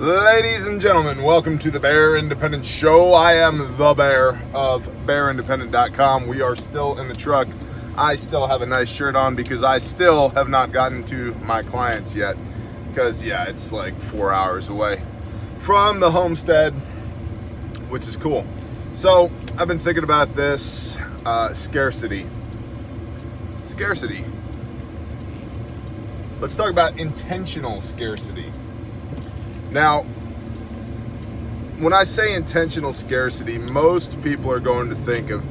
Ladies and gentlemen, welcome to the Bear Independent Show. I am the Bear of BearIndependent.com. We are still in the truck. I still have a nice shirt on because I still have not gotten to my clients yet. Because, yeah, it's like 4 hours away from the homestead, which is cool. So, I've been thinking about this scarcity. Scarcity. Let's talk about intentional scarcity. Now, when I say intentional scarcity, most people are going to think of,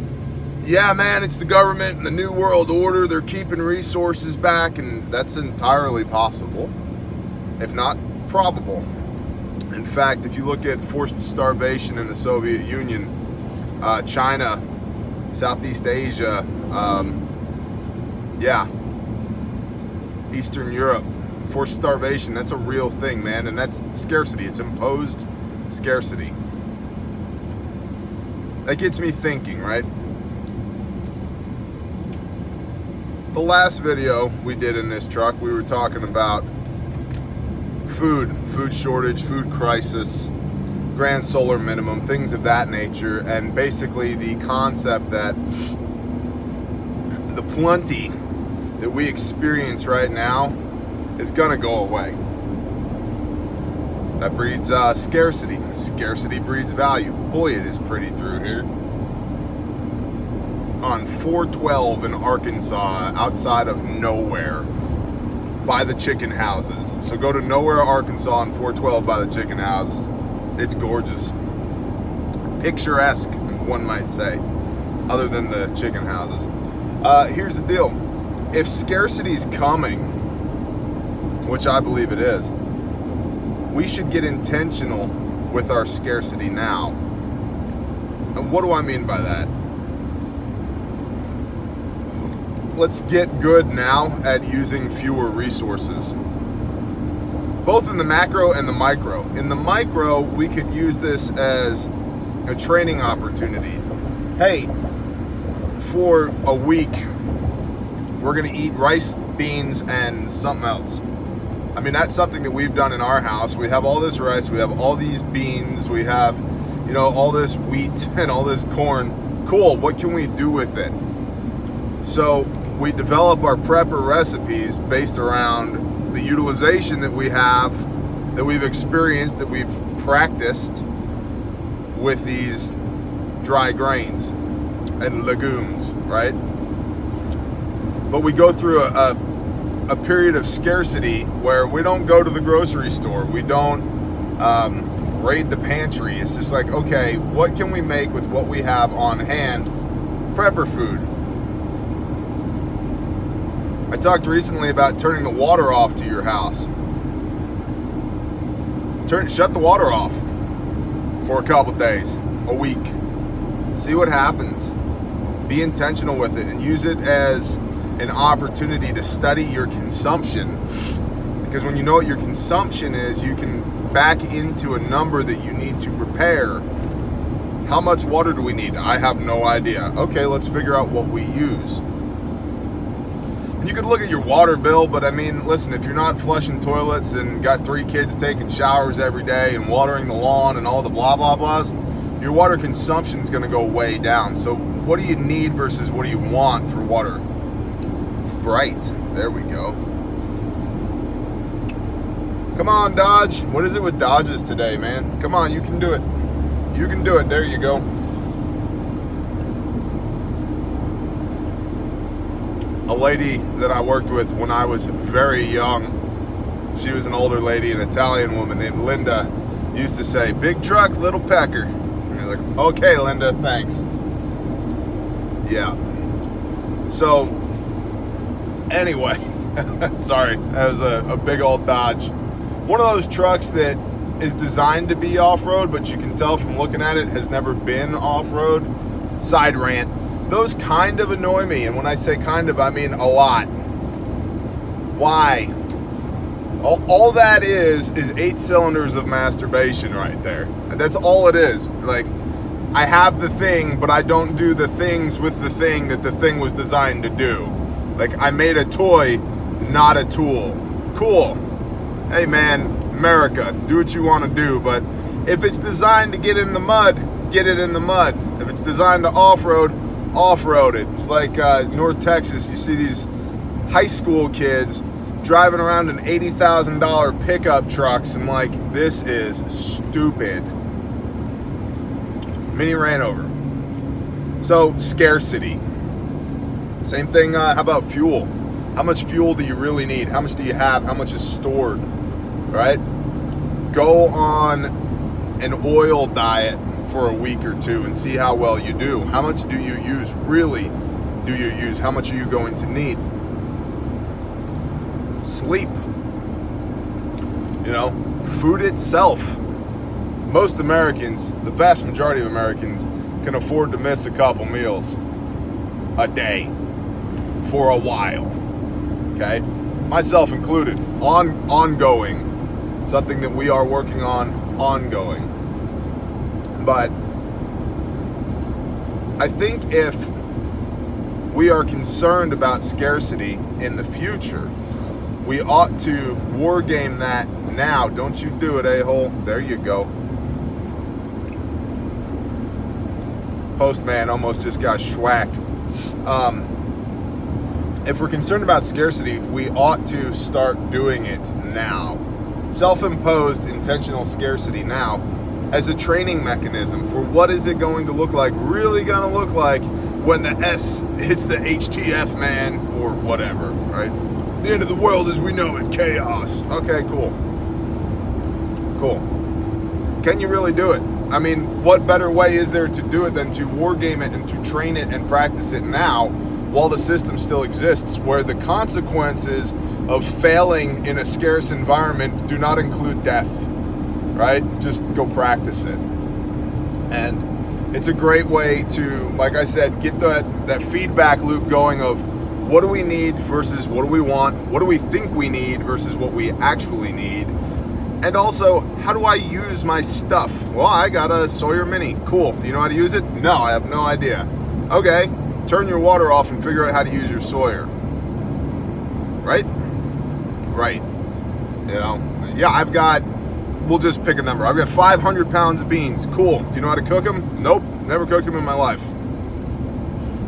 yeah, man, it's the government and the New World Order. They're keeping resources back, and that's entirely possible, if not probable. In fact, if you look at forced starvation in the Soviet Union, China, Southeast Asia, Eastern Europe, forced starvation, that's a real thing, man, and that's scarcity. It's imposed scarcity. That gets me thinking, right? The last video we did in this truck, we were talking about food shortage, food crisis, grand solar minimum, things of that nature, and basically the concept that the plenty that we experience right now is gonna go away. That breeds scarcity. Scarcity breeds value. Boy, it is pretty through here. On 412 in Arkansas, outside of nowhere, by the chicken houses. So go to Nowhere, Arkansas on 412 by the chicken houses. It's gorgeous. Picturesque, one might say, other than the chicken houses. Here's the deal. If scarcity's coming, which I believe it is, we should get intentional with our scarcity now. And what do I mean by that? Let's get good now at using fewer resources, both in the macro and the micro. In the micro, we could use this as a training opportunity. Hey, for a week, we're gonna eat rice, beans, and something else. I mean, that's something that we've done in our house. We have all this rice, we have all these beans, we have, you know, all this wheat and all this corn. Cool, what can we do with it? So we develop our prepper recipes based around the utilization that we have, that we've experienced, that we've practiced with these dry grains and legumes, right? But we go through a period of scarcity where we don't go to the grocery store, we don't raid the pantry. It's just like, okay, what can we make with what we have on hand? Prepper food. I talked recently about turning the water off to your house. Shut the water off for a couple days, a week. See what happens. Be intentional with it and use it as an opportunity to study your consumption, because when you know what your consumption is, you can back into a number that you need to prepare. How much water do we need? I have no idea. Okay, let's figure out what we use. And you could look at your water bill, but I mean, listen, if you're not flushing toilets and got 3 kids taking showers every day and watering the lawn and all the blah blah blahs, your water consumption is going to go way down. So what do you need versus what do you want for water? Bright. There we go. Come on, Dodge. What is it with Dodges today, man? Come on, you can do it. You can do it. There you go. A lady that I worked with when I was very young, she was an older lady, an Italian woman named Linda, used to say, "Big truck, little pecker." And I was like, okay, Linda, thanks. Yeah. So, anyway, sorry, that was a big old Dodge. One of those trucks that is designed to be off-road, but you can tell from looking at it has never been off-road. Side rant. Those kind of annoy me, and when I say kind of, I mean a lot. Why? All that is 8 cylinders of masturbation right there. That's all it is. Like, I have the thing, but I don't do the things with the thing that the thing was designed to do. Like, I made a toy, not a tool. Cool. Hey man, America. Do what you want to do, but if it's designed to get in the mud, get it in the mud. If it's designed to off-road, off-road it. It's like North Texas. You see these high school kids driving around in $80,000 pickup trucks, and like, this is stupid. Mini ran over. So, scarcity. Same thing, how about fuel? How much fuel do you really need? How much do you have? How much is stored, right? Go on an oil diet for a week or two and see how well you do. How much do you use? Really do you use? How much are you going to need? Sleep. You know, food itself. Most Americans, the vast majority of Americans, can afford to miss a couple meals a day for a while. Okay? Myself included. Ongoing. Something that we are working on ongoing. But I think if we are concerned about scarcity in the future, we ought to war game that now. Don't you do it, a-hole. There you go. Postman almost just got schwacked. If we're concerned about scarcity, we ought to start doing it now. Self-imposed intentional scarcity now as a training mechanism for what is it going to look like, really going to look like when the S hits the HTF, man, or whatever, right? The end of the world as we know it, chaos. Okay, cool. Cool. Can you really do it? I mean, what better way is there to do it than to war game it and to train it and practice it now while the system still exists, where the consequences of failing in a scarce environment do not include death, right? Just go practice it. And it's a great way to, like I said, get that feedback loop going of what do we need versus what do we want? What do we think we need versus what we actually need? And also, how do I use my stuff? Well, I got a Sawyer Mini. Cool. Do you know how to use it? No, I have no idea. Okay, turn your water off and figure out how to use your Sawyer. Right? Right. You know, yeah, we'll just pick a number. I've got 500 pounds of beans. Cool. Do you know how to cook them? Nope. Never cooked them in my life.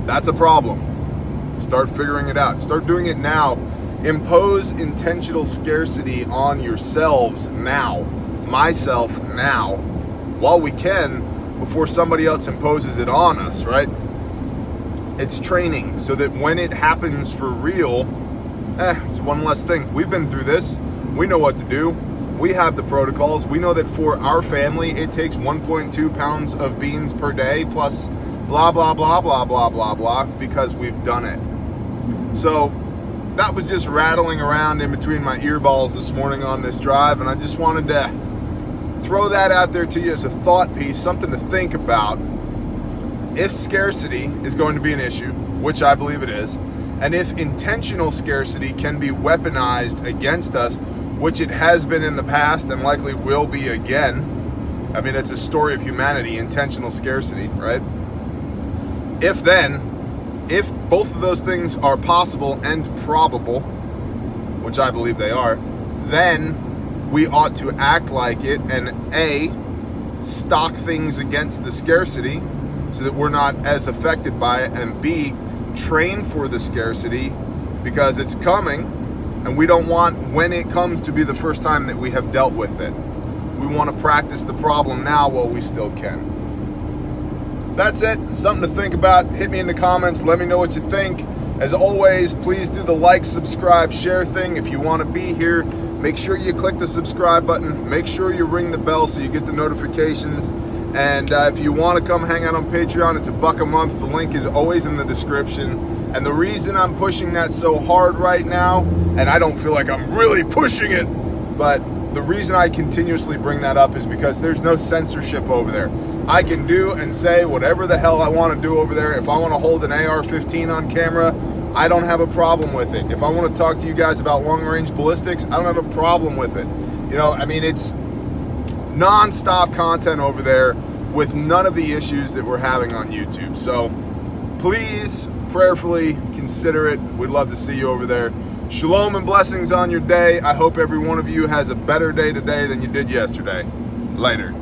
That's a problem. Start figuring it out. Start doing it now. Impose intentional scarcity on yourselves now. Myself now. While we can, before somebody else imposes it on us, right? It's training so that when it happens for real, it's one less thing. We've been through this. We know what to do. We have the protocols. We know that for our family, it takes 1.2 pounds of beans per day plus blah, blah, blah, blah, blah, blah, blah, because we've done it. So that was just rattling around in between my earballs this morning on this drive, and I just wanted to throw that out there to you as a thought piece, something to think about. If scarcity is going to be an issue, which I believe it is, and if intentional scarcity can be weaponized against us, which it has been in the past and likely will be again. I mean, it's a story of humanity, intentional scarcity, right? If both of those things are possible and probable, which I believe they are, then we ought to act like it and A, stock things against the scarcity so that we're not as affected by it, and B, train for the scarcity because it's coming and we don't want when it comes to be the first time that we have dealt with it. We want to practice the problem now while we still can. That's it. Something to think about. Hit me in the comments. Let me know what you think. As always, please do the like, subscribe, share thing. If you want to be here, make sure you click the subscribe button. Make sure you ring the bell so you get the notifications. And if you want to come hang out on Patreon, it's $1 a month. The link is always in the description. And the reason I'm pushing that so hard right now, and I don't feel like I'm really pushing it, but the reason I continuously bring that up is because there's no censorship over there. I can do and say whatever the hell I want to do over there. If I want to hold an AR-15 on camera, I don't have a problem with it. If I want to talk to you guys about long-range ballistics, I don't have a problem with it. You know, I mean, it's non-stop content over there with none of the issues that we're having on YouTube. So please, prayerfully consider it. We'd love to see you over there. Shalom and blessings on your day. I hope every one of you has a better day today than you did yesterday. Later.